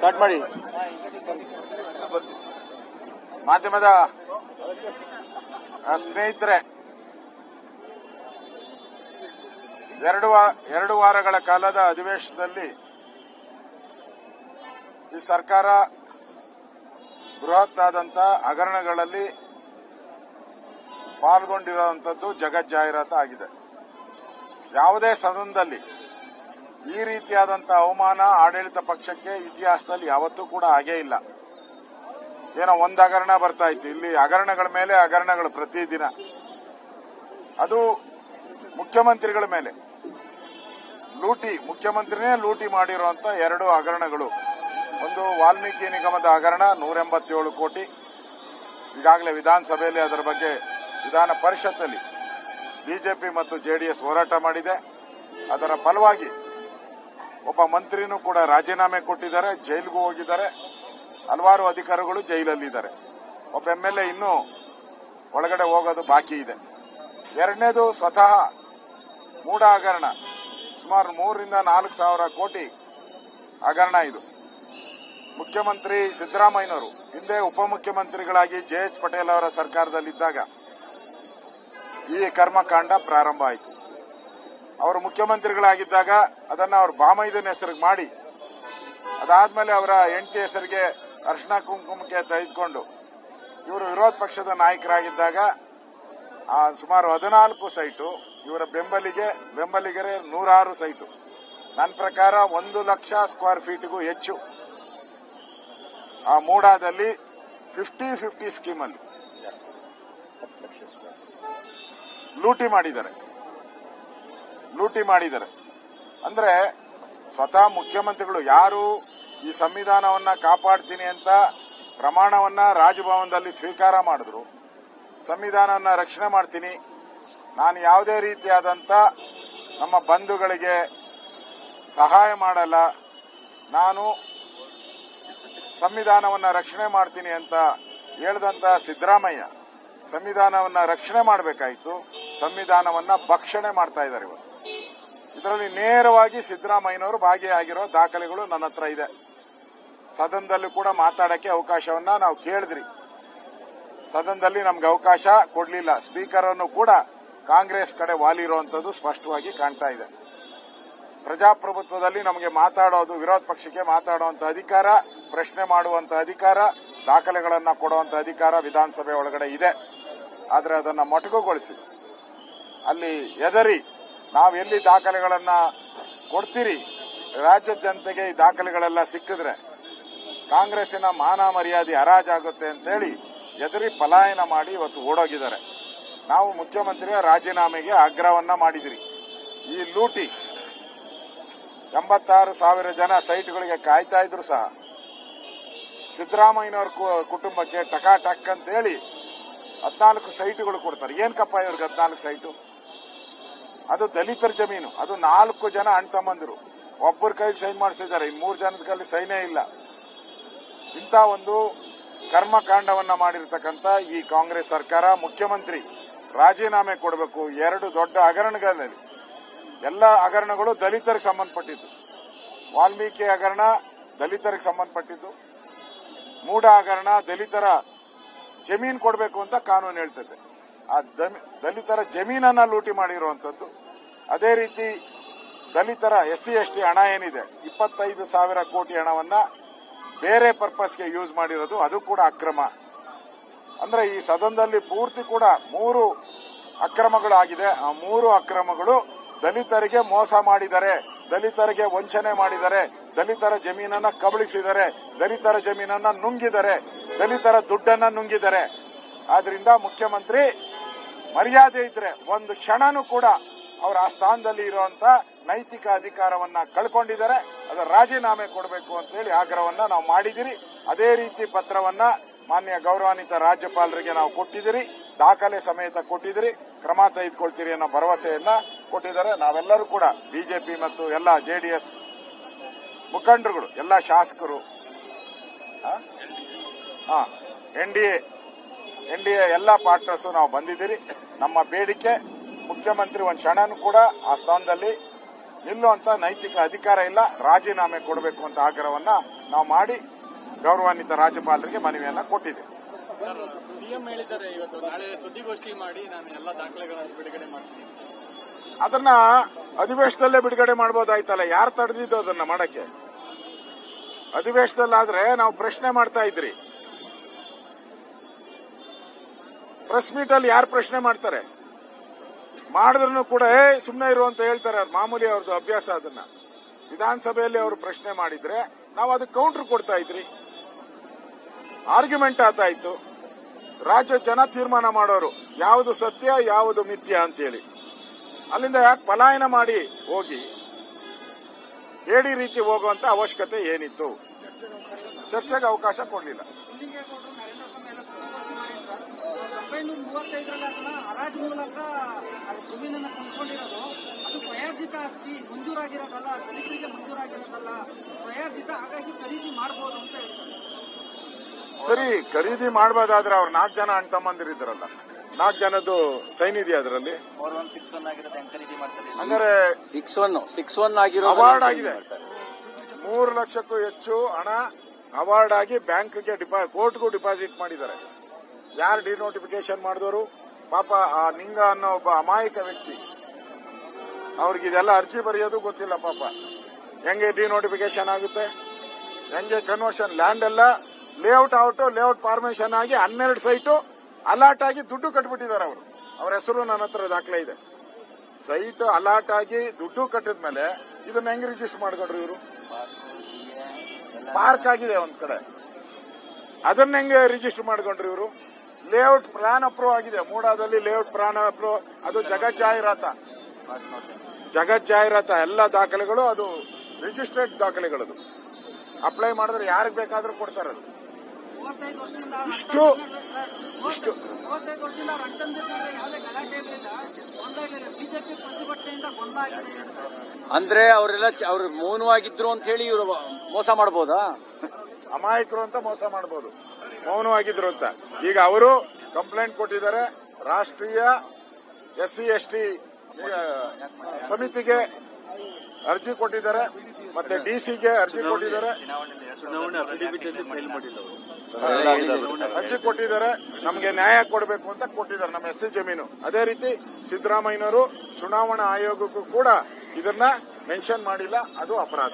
Start ಮಾಡಿ. ಮಾಧ್ಯಮದ ಸ್ನೇಹಿತರೆ, ಎರಡು ವಾರಗಳ ಕಾಲದ ಅಧಿವೇಶನದಲ್ಲಿ ಈ ಸರ್ಕಾರ ಬೃಹತ್ ಆದಂತ ಹಗರಣಗಳಲ್ಲಿ ಪಾಲ್ಗೊಂಡಿರುವಂತದ್ದು ಜಗಜ್ಜಾಹೀರಾತು ಆಗಿದೆ. ಯಾವುದೇ ಸದನದಲ್ಲಿ ಈ ರೀತಿಯಾದಂತ ಅವಮಾನ ಆಡಳಿತ ಪಕ್ಷಕ್ಕೆ ಇತಿಹಾಸದಲ್ಲಿ ಯಾವತ್ತೂ ಕೂಡ ಆಗೇ ಇಲ್ಲ. ಏನೋ ಒಂದು ಹಗರಣ ಬರ್ತಾ ಇತ್ತು, ಇಲ್ಲಿ ಹಗರಣಗಳ ಮೇಲೆ ಹಗರಣಗಳು ಪ್ರತಿದಿನ. ಅದು ಮುಖ್ಯಮಂತ್ರಿಗಳ ಮೇಲೆ ಮುಖ್ಯಮಂತ್ರಿನೇ ಲೂಟಿ ಮಾಡಿರುವಂತ ಎರಡು ಹಗರಣಗಳು. ಒಂದು ವಾಲ್ಮೀಕಿ ನಿಗಮದ ಹಗರಣ 187 ಕೋಟಿ. ಈಗಾಗಲೇ ವಿಧಾನಸಭೆಯಲ್ಲಿ ಅದರ ಬಗ್ಗೆ ವಿಧಾನ ಪರಿಷತ್ತಲ್ಲಿ ಬಿಜೆಪಿ ಮತ್ತು ಜೆಡಿಎಸ್ ಹೋರಾಟ ಮಾಡಿದೆ. ಅದರ ಫಲವಾಗಿ ಒಬ್ಬ ಮಂತ್ರಿನೂ ಕೂಡ ರಾಜೀನಾಮೆ ಕೊಟ್ಟಿದ್ದಾರೆ, ಜೈಲಿಗೂ ಹೋಗಿದ್ದಾರೆ. ಹಲವಾರು ಅಧಿಕಾರಿಗಳು ಜೈಲಲ್ಲಿದ್ದಾರೆ. ಒಬ್ಬ MLA ಇನ್ನೂ ಒಳಗಡೆ ಹೋಗೋದು ಬಾಕಿ ಇದೆ. ಎರಡನೇದು ಸ್ವತಃ ಮೂಡ ಹಗರಣ, ಸುಮಾರು 3 ರಿಂದ 4 ಸಾವಿರ ಕೋಟಿ ಹಗರಣ. ಇದು ಮುಖ್ಯಮಂತ್ರಿ ಸಿದ್ದರಾಮಯ್ಯನವರು ಹಿಂದೆ ಉಪಮುಖ್ಯಮಂತ್ರಿಗಳಾಗಿ JH ಪಟೇಲ್ ಅವರ ಸರ್ಕಾರದಲ್ಲಿದ್ದಾಗ ಈ ಕರ್ಮಕಾಂಡ ಪ್ರಾರಂಭ ಆಯಿತು. ಅವರು ಮುಖ್ಯಮಂತ್ರಿಗಳಾಗಿದ್ದಾಗ ಅದನ್ನ ಅವ್ರ ಬಾಮೈದನ ಹೆಸರಿಗೆ ಮಾಡಿ, ಅದಾದ್ಮೇಲೆ ಅವರ ಹೆಂಡತಿ ಹೆಸರಿಗೆ ಅರ್ಶಿನ ಕುಂಕುಮಕ್ಕೆ ತೆಗೆದುಕೊಂಡು ಇವರು ವಿರೋಧ ಪಕ್ಷದ ನಾಯಕರಾಗಿದ್ದಾಗ ಸುಮಾರು 14 ಸೈಟು, ಇವರ ಬೆಂಬಲಿಗರೇ 106 ಸೈಟು. ನನ್ನ ಪ್ರಕಾರ 1 ಲಕ್ಷ ಸ್ಕ್ವೇರ್ ಫೀಟ್ಗೂ ಹೆಚ್ಚು ಆ ಮೂಡಾದಲ್ಲಿ 50-50 ಸ್ಕೀಮಲ್ಲಿ ಲೂಟಿ ಮಾಡಿದ್ದಾರೆ. ಅಂದ್ರೆ ಸ್ವತಃ ಮುಖ್ಯಮಂತ್ರಿಗಳು ಯಾರು ಈ ಸಂವಿಧಾನವನ್ನ ಕಾಪಾಡ್ತೀನಿ ಅಂತ ಪ್ರಮಾಣವನ್ನ ರಾಜಭವನದಲ್ಲಿ ಸ್ವೀಕಾರ ಮಾಡಿದ್ರು, ಸಂವಿಧಾನವನ್ನ ರಕ್ಷಣೆ ಮಾಡ್ತೀನಿ, ನಾನು ಯಾವುದೇ ರೀತಿಯಾದಂತ ನಮ್ಮ ಬಂಧುಗಳಿಗೆ ಸಹಾಯ ಮಾಡಲ್ಲ, ನಾನು ಸಂವಿಧಾನವನ್ನ ರಕ್ಷಣೆ ಮಾಡ್ತೀನಿ ಅಂತ ಹೇಳಿದಂತ ಸಿದ್ದರಾಮಯ್ಯ ಸಂವಿಧಾನವನ್ನ ರಕ್ಷಣೆ ಮಾಡಬೇಕಾಯಿತು, ಸಂವಿಧಾನವನ್ನ ಭಕ್ಷಣೆ ಮಾಡ್ತಾ ಇದ್ದಾರೆ. ಇವತ್ತು ಇದರಲ್ಲಿ ನೇರವಾಗಿ ಸಿದ್ದರಾಮಯ್ಯನವರು ಭಾಗಿಯಾಗಿರೋ ದಾಖಲೆಗಳು ನನ್ನ ಹತ್ರ ಇದೆ. ಸದನದಲ್ಲೂ ಕೂಡ ಮಾತಾಡಕ್ಕೆ ಅವಕಾಶವನ್ನ ನಾವು ಕೇಳಿದ್ರಿ, ಸದನದಲ್ಲಿ ನಮ್ಗೆ ಅವಕಾಶ ಕೊಡ್ಲಿಲ್ಲ. ಸ್ಪೀಕರ್ ಅನ್ನು ಕೂಡ ಕಾಂಗ್ರೆಸ್ ಕಡೆ ವಾಲಿರುವಂತದ್ದು ಸ್ಪಷ್ಟವಾಗಿ ಕಾಣ್ತಾ ಇದೆ. ಪ್ರಜಾಪ್ರಭುತ್ವದಲ್ಲಿ ನಮಗೆ ಮಾತಾಡೋದು, ವಿರೋಧ ಪಕ್ಷಕ್ಕೆ ಮಾತಾಡುವಂತ ಅಧಿಕಾರ, ಪ್ರಶ್ನೆ ಮಾಡುವಂತ ಅಧಿಕಾರ, ದಾಖಲೆಗಳನ್ನ ಕೊಡುವಂತ ಅಧಿಕಾರ ವಿಧಾನಸಭೆ ಒಳಗಡೆ ಇದೆ. ಆದ್ರೆ ಅದನ್ನ ಮೊಟಕುಗೊಳಿಸಿ ಅಲ್ಲಿ ಎದರಿ ನಾವು ಎಲ್ಲಿ ದಾಖಲೆಗಳನ್ನ ಕೊಡ್ತೀರಿ, ರಾಜ್ಯದ ಜನತೆಗೆ ಈ ದಾಖಲೆಗಳೆಲ್ಲ ಸಿಕ್ಕಿದ್ರೆ ಕಾಂಗ್ರೆಸ್ಸಿನ ಮಾನ ಮರ್ಯಾದೆ ಹರಾಜಾಗುತ್ತೆ ಅಂತೇಳಿ ಎದರಿ ಪಲಾಯನ ಮಾಡಿ ಇವತ್ತು ಓಡೋಗಿದ್ದಾರೆ. ನಾವು ಮುಖ್ಯಮಂತ್ರಿಯ ರಾಜೀನಾಮೆಗೆ ಆಗ್ರಹವನ್ನ ಮಾಡಿದಿರಿ. ಈ ಲೂಟಿ 86,000 ಜನ ಸೈಟ್ಗಳಿಗೆ ಕಾಯ್ತಾ ಇದ್ರು ಸಹ ಸಿದ್ದರಾಮಯ್ಯನವ್ರ ಕುಟುಂಬಕ್ಕೆ ಟಕಾಟಕ್ ಅಂತ ಹೇಳಿ 14 ಸೈಟುಗಳು ಕೊಡ್ತಾರೆ. ಏನ್ಕಪ್ಪ ಇವ್ರಿಗೆ 14 ಸೈಟು? ಅದು ದಲಿತರ ಜಮೀನು. ಅದು 4 ಜನ ಅಣ್ಣ ತಮ್ಮಂದಿರು ಒಬ್ಬರ ಕೈಲಿ ಸೈನ್ ಮಾಡಿಸಿದ್ದಾರೆ, ಇನ್ನು 3 ಜನದ ಕೈಲಿ ಸೈನೇ ಇಲ್ಲ. ಇಂಥ ಒಂದು ಕರ್ಮಕಾಂಡವನ್ನ ಮಾಡಿರ್ತಕ್ಕಂಥ ಈ ಕಾಂಗ್ರೆಸ್ ಸರ್ಕಾರ, ಮುಖ್ಯಮಂತ್ರಿ ರಾಜೀನಾಮೆ ಕೊಡಬೇಕು. 2 ದೊಡ್ಡ ಹಗರಣಗಳಲ್ಲಿ ಎಲ್ಲ ಹಗರಣಗಳು ದಲಿತರಿಗೆ ಸಂಬಂಧಪಟ್ಟಿದ್ದು. ವಾಲ್ಮೀಕಿ ಹಗರಣ ದಲಿತರಿಗೆ ಸಂಬಂಧಪಟ್ಟಿದ್ದು, ಮೂಡ ಹಗರಣ ದಲಿತರ ಜಮೀನು ಕೊಡಬೇಕು ಅಂತ ಕಾನೂನು ಹೇಳ್ತದೆ. ಆ ದಲಿತರ ಜಮೀನನ್ನ ಲೂಟಿ ಮಾಡಿರುವಂತದ್ದು. ಅದೇ ರೀತಿ ದಲಿತರ SC/ST ಹಣ ಏನಿದೆ 25,000 ಕೋಟಿ ಹಣವನ್ನ ಬೇರೆ ಪರ್ಪಸ್ಗೆ ಯೂಸ್ ಮಾಡಿರೋದು, ಅದು ಕೂಡ ಅಕ್ರಮ. ಅಂದ್ರೆ ಈ ಸದನದಲ್ಲಿ ಪೂರ್ತಿ ಕೂಡ 3 ಅಕ್ರಮಗಳಾಗಿದೆ. ಆ 3 ಅಕ್ರಮಗಳು ದಲಿತರಿಗೆ ಮೋಸ ಮಾಡಿದ್ದಾರೆ, ದಲಿತರಿಗೆ ವಂಚನೆ ಮಾಡಿದ್ದಾರೆ, ದಲಿತರ ಜಮೀನನ್ನ ಕಬಳಿಸಿದ್ದಾರೆ, ದಲಿತರ ಜಮೀನನ್ನ ನುಂಗಿದ್ದಾರೆ, ದಲಿತರ ದುಡ್ಡನ್ನ ನುಂಗಿದ್ದಾರೆ. ಆದ್ರಿಂದ ಮುಖ್ಯಮಂತ್ರಿ ಮರ್ಯಾದೆ ಇದ್ರೆ ಒಂದು ಕ್ಷಣನೂ ಕೂಡ ಅವರ ಆ ಸ್ಥಾನದಲ್ಲಿ ಇರುವಂತ ನೈತಿಕ ಅಧಿಕಾರವನ್ನ ಕಳ್ಕೊಂಡಿದ್ದಾರೆ. ಅದರ ರಾಜೀನಾಮೆ ಕೊಡಬೇಕು ಅಂತ ಹೇಳಿ ಆಗ್ರಹವನ್ನ ನಾವು ಮಾಡಿದಿರಿ. ಅದೇ ರೀತಿ ಪತ್ರವನ್ನ ಮಾನ್ಯ ಗೌರವಾನ್ವಿತ ರಾಜ್ಯಪಾಲರಿಗೆ ನಾವು ಕೊಟ್ಟಿದ್ದೀರಿ, ದಾಖಲೆ ಸಮೇತ ಕೊಟ್ಟಿದ್ದೀರಿ, ಕ್ರಮ ತೆಗೆದುಕೊಳ್ತೀರಿ ಅನ್ನೋ ಭರವಸೆಯನ್ನ ಕೊಟ್ಟಿದ್ದಾರೆ. ನಾವೆಲ್ಲರೂ ಕೂಡ ಬಿಜೆಪಿ ಮತ್ತು ಎಲ್ಲ JDS ಮುಖಂಡರುಗಳು, ಎಲ್ಲ ಶಾಸಕರು, NDA ಎಲ್ಲ ಪಾರ್ಟ್ನರ್ಸು ನಾವು ಬಂದಿದ್ದೀರಿ. ನಮ್ಮ ಬೇಡಿಕೆ ಮುಖ್ಯಮಂತ್ರಿ ಒಂದು ಕ್ಷಣನೂ ಕೂಡ ಆ ಸ್ಥಾನದಲ್ಲಿ ನಿಲ್ಲುವಂತ ನೈತಿಕ ಅಧಿಕಾರ ಇಲ್ಲ, ರಾಜೀನಾಮೆ ಕೊಡಬೇಕು ಅಂತ ಆಗ್ರಹವನ್ನ ನಾವು ಮಾಡಿ ಗೌರವಾನ್ವಿತ ರಾಜ್ಯಪಾಲರಿಗೆ ಮನವಿಯನ್ನ ಕೊಟ್ಟಿದ್ದೇವೆ. ಸಿಎಂ ಹೇಳಿದ್ದಾರೆ ಇವತ್ತು ನಾಳೆ ಸುದ್ದಿಗೋಷ್ಠಿ ಮಾಡಿ ನಾನು ಎಲ್ಲ ದಾಖಲೆಗಳನ್ನು ಬಿಡುಗಡೆ ಮಾಡ್ತೀನಿ. ಅದನ್ನ ಅಧಿವೇಶನದಲ್ಲೇ ಬಿಡುಗಡೆ ಮಾಡಬಹುದಾಯ್ತಲ್ಲ, ಯಾರು ತಡೆದಿದ್ದು ಅದನ್ನ ಮಾಡಕ್ಕೆ? ಅಧಿವೇಶನದಲ್ಲಾದ್ರೆ ನಾವು ಪ್ರಶ್ನೆ ಮಾಡ್ತಾ ಇದ್ರಿ, ಪ್ರೆಸ್ ಮೀಟ್ ಅಲ್ಲಿ ಯಾರು ಪ್ರಶ್ನೆ ಮಾಡ್ತಾರೆ? ಮಾಡಿದ್ರು ಕೂಡ ಸುಮ್ಮನೆ ಇರು ಅಂತ ಹೇಳ್ತಾರೆ, ಮಾಮೂಲಿ ಅವ್ರದ್ದು ಅಭ್ಯಾಸ. ಅದನ್ನ ವಿಧಾನಸಭೆಯಲ್ಲಿ ಅವರು ಪ್ರಶ್ನೆ ಮಾಡಿದ್ರೆ ನಾವು ಅದಕ್ಕೆ ಕೌಂಟರ್ ಕೊಡ್ತಾ ಇದ್ರಿ, ಆರ್ಗ್ಯುಮೆಂಟ್ ಆಗ್ತಾ ಇತ್ತು. ರಾಜ್ಯ ಜನ ತೀರ್ಮಾನ ಮಾಡೋರು ಯಾವುದು ಸತ್ಯ ಯಾವುದು ಮಿಥ್ಯ ಅಂತೇಳಿ. ಅಲ್ಲಿಂದ ಯಾಕೆ ಪಲಾಯನ ಮಾಡಿ ಹೋಗಿ ಹೇಳಿ ರೀತಿ ಹೋಗುವಂತ ಅವಶ್ಯಕತೆ ಏನಿತ್ತು? ಚರ್ಚೆಗೆ ಅವಕಾಶ ಕೊಡಲಿಲ್ಲ. ಹರಾಜು ಮೂಲಕ ಜಮೀನನ್ನು ಕೊಂಡ್ಕೊಂಡಿರೋದು ಅದು ಸ್ವಯಾರ್ಜಿತ ಆಸ್ತಿ, ಮಂಜೂರಾಗಿರೋದಲ್ಲ, ದಲಿತರಿಗೆ ಮಂಜೂರಾಗಿರೋದಲ್ಲ, ಸ್ವಯಾರ್ಜಿತ. ಹಾಗಾಗಿ ಖರೀದಿ ಮಾಡಬಹುದು ಅಂತ ಹೇಳ್ತಾರೆ. ಸರಿ, ಖರೀದಿ ಮಾಡಬಹುದಾದ್ರೆ ಅವ್ರು 4 ಜನ ಅಣ್ಣ ತಮ್ಮಂದಿರಿದ್ರಲ್ಲ, 4 ಜನದ್ದು ಸೈನ್ ಇದೆಯಾ ಅದರಲ್ಲಿ? ಹಂಗಾರೆ 6-1 ಆಗಿರೋ ಅವಾರ್ಡ್ ಆಗಿದೆ. 3 ಲಕ್ಷಕ್ಕೂ ಹೆಚ್ಚು ಹಣ ಅವಾರ್ಡ್ ಆಗಿ ಬ್ಯಾಂಕ್ಗೆ ಕೋರ್ಟ್ಗೂ ಡಿಪಾಸಿಟ್ ಮಾಡಿದ್ದಾರೆ. ಯಾರು ಡಿನೋಟಿಫಿಕೇಶನ್ ಮಾಡಿದವರು? ಪಾಪ ಆ ನಿಂಗ ಅನ್ನೋ ಒಬ್ಬ ಅಮಾಯಕ ವ್ಯಕ್ತಿ. ಅವ್ರಿಗೆ ಇದೆಲ್ಲ ಅರ್ಜಿ ಬರೆಯೋದು ಗೊತ್ತಿಲ್ಲ ಪಾಪ. ಹೆಂಗೆ ಡಿನೋಟಿಫಿಕೇಶನ್ ಆಗುತ್ತೆ? ಹೆಂಗೆ ಕನ್ವರ್ಷನ್? ಲ್ಯಾಂಡ್ ಎಲ್ಲ ಲೇಔಟ್ ಲೇಔಟ್ ಫಾರ್ಮೇಶನ್ ಆಗಿ 12 ಸೈಟು ಅಲಾಟ್ ಆಗಿ ದುಡ್ಡು ಕಟ್ಬಿಟ್ಟಿದ್ದಾರೆ ಅವರು. ಅವ್ರ ಹೆಸರು ನನ್ನ ಹತ್ರ ದಾಖಲೆ ಇದೆ. ಸೈಟ್ ಅಲಾಟ್ ಆಗಿ ದುಡ್ಡು ಕಟ್ಟಿದ್ಮೇಲೆ ಇದನ್ನ ಹೆಂಗ್ ರಿಜಿಸ್ಟರ್ ಮಾಡ್ಕೊಂಡ್ರು ಇವರು? ಪಾರ್ಕ್ ಆಗಿದೆ ಒಂದ್ ಕಡೆ, ಅದನ್ನ ಹೆಂಗೆ ರಿಜಿಸ್ಟರ್ ಮಾಡ್ಕೊಂಡ್ರು ಇವರು? ಲೇಔಟ್ ಪ್ಲಾನ್ ಅಪ್ರೂವ್ ಆಗಿದೆ ಮೂಡಾದಲ್ಲಿ, ಲೇಔಟ್ ಪ್ಲಾನ್ ಅಪ್ರೂವ್, ಅದು ಜಗತ್ ಜಾಹೀರಾತ ಎಲ್ಲ ದಾಖಲೆಗಳು, ಅದು ರಿಜಿಸ್ಟರ್ಡ್ ದಾಖಲೆಗಳದು. ಅಪ್ಲೈ ಮಾಡಿದ್ರೆ ಯಾರಿಗೆ ಬೇಕಾದ್ರೂ ಕೊಡ್ತಾರೆ. ಅದು ಇಷ್ಟು ಅಂದ್ರೆ ಅವರೆಲ್ಲ ಅವ್ರು ಮೌನವಾಗಿದ್ರು ಅಂತ ಹೇಳಿ ಇವರು ಮೋಸ ಮಾಡಬಹುದಾ? ಅಮಾಯಕರು ಅಂತ ಮೋಸ ಮಾಡಬಹುದು, ಮೌನವಾಗಿದ್ರು ಅಂತ. ಈಗ ಅವರು ಕಂಪ್ಲೇಂಟ್ ಕೊಟ್ಟಿದ್ದಾರೆ, ರಾಷ್ಟ್ರೀಯ SC ST ಸಮಿತಿಗೆ ಅರ್ಜಿ ಕೊಟ್ಟಿದ್ದಾರೆ, ಮತ್ತೆ DC ಅರ್ಜಿ ಕೊಟ್ಟಿದ್ದಾರೆ, ಅರ್ಜಿ ಕೊಟ್ಟಿದ್ದಾರೆ. ನಮಗೆ ನ್ಯಾಯ ಕೊಡಬೇಕು ಅಂತ ಕೊಟ್ಟಿದ್ದಾರೆ ನಮ್ಮ SC ಜಮೀನು. ಅದೇ ರೀತಿ ಸಿದ್ದರಾಮಯ್ಯನವರು ಚುನಾವಣಾ ಆಯೋಗಕ್ಕೂ ಕೂಡ ಇದನ್ನ ಮೆನ್ಷನ್ ಮಾಡಿಲ್ಲ, ಅದು ಅಪರಾಧ.